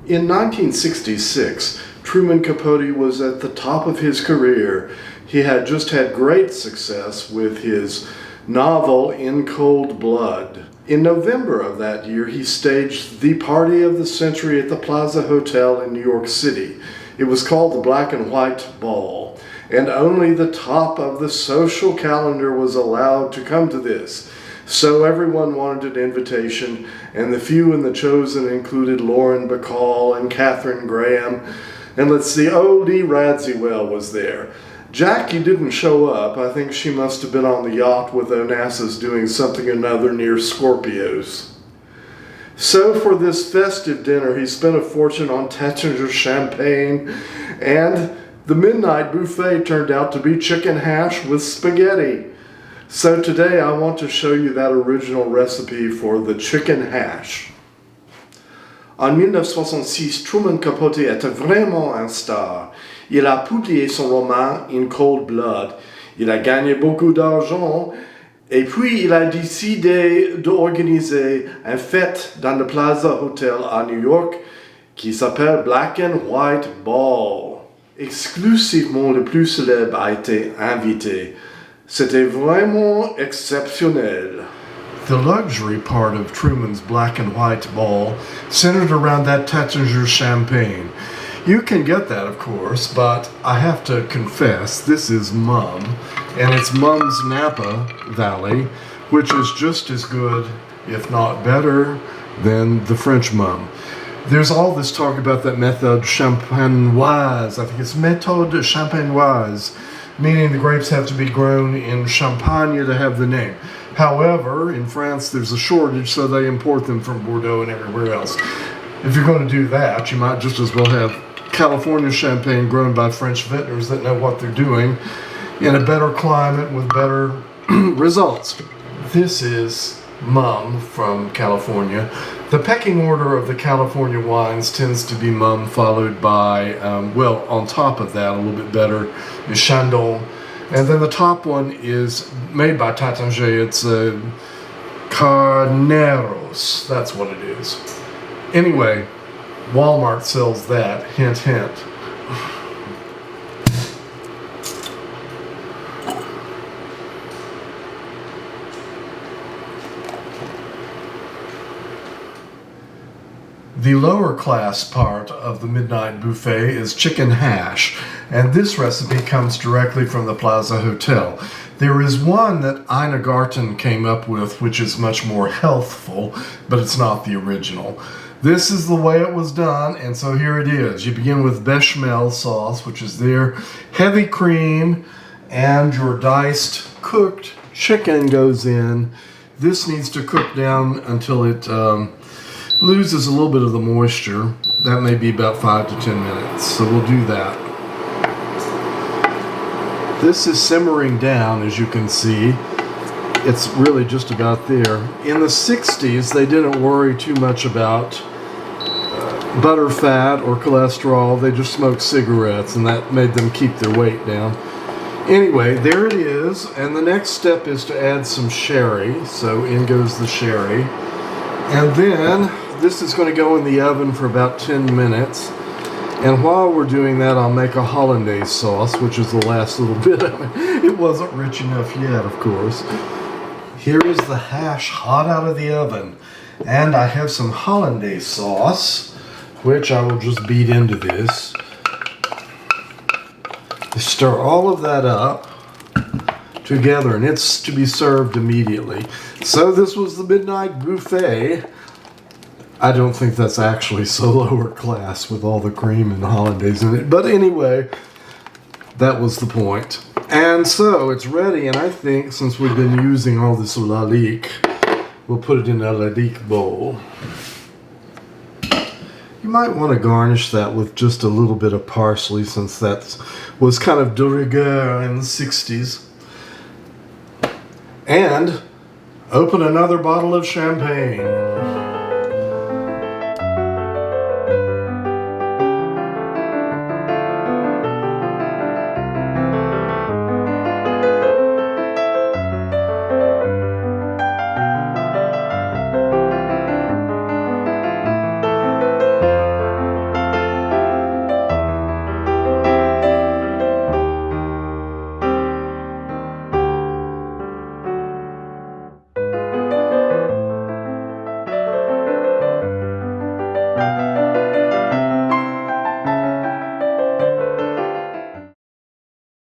In 1966, Truman Capote was at the top of his career. He had just had great success with his novel In Cold Blood. In November of that year, he staged the party of the century at the Plaza Hotel in New York City. It was called the Black and White Ball, and only the top of the social calendar was allowed to come to this. So everyone wanted an invitation, and the few in the chosen included Lauren Bacall and Katharine Graham, and let's see, oldie Radziwell was there. Jackie didn't show up. I think she must have been on the yacht with Onassis doing something or another near Scorpios. So for this festive dinner, he spent a fortune on Taittinger Champagne, and the midnight buffet turned out to be chicken hash with spaghetti. So today I want to show you that original recipe for the chicken hash. En 1966, Truman Capote était vraiment un star. Il a publié son roman In Cold Blood. Il a gagné beaucoup d'argent et puis il a décidé d'organiser une fête dans le Plaza Hotel à New York qui s'appelle Black and White Ball. Exclusivement le plus célèbre a été invité. C'était vraiment exceptionnel. The luxury part of Truman's Black and White Ball centered around that Taittinger Champagne. You can get that, of course, but I have to confess, this is Mumm, and it's Mumm's Napa Valley, which is just as good, if not better, than the French Mumm. There's all this talk about that méthode champenoise. I think it's méthode champenoise, meaning the grapes have to be grown in Champagne to have the name. However, in France there's a shortage, so they import them from Bordeaux and everywhere else. If you're going to do that, you might just as well have California champagne grown by French vintners that know what they're doing in a better climate with better results. This is Mumm from California. The pecking order of the California wines tends to be Mumm, followed by, on top of that, a little bit better, is Chandon. And then the top one is made by Taittinger. It's Carneros. That's what it is. Anyway, Walmart sells that. Hint, hint. The lower class part of the midnight buffet is chicken hash, and this recipe comes directly from the Plaza Hotel. There is one that Ina Garten came up with, which is much more healthful, but it's not the original. This is the way it was done, and so here it is. You begin with bechamel sauce, which is there, heavy cream, and your diced cooked chicken goes in. This needs to cook down until it loses a little bit of the moisture. That may be about 5 to 10 minutes, so we'll do that. This is simmering down, as you can see. It's really just about there. In the 60s, they didn't worry too much about butter fat or cholesterol. They just smoked cigarettes, and that made them keep their weight down. Anyway, there it is, and the next step is to add some sherry. So in goes the sherry. And then this is going to go in the oven for about 10 minutes. And while we're doing that, I'll make a hollandaise sauce, which is the last little bit of it. It wasn't rich enough yet, of course. Here is the hash hot out of the oven. And I have some hollandaise sauce, which I will just beat into this. Stir all of that up together, and it's to be served immediately. So this was the midnight buffet. I don't think that's actually so lower class with all the cream and hollandaise in it. But anyway, that was the point. And so it's ready, and I think since we've been using all this lalique, we'll put it in a lalique bowl. You might want to garnish that with just a little bit of parsley, since that was kind of de rigueur in the 60s. And open another bottle of champagne.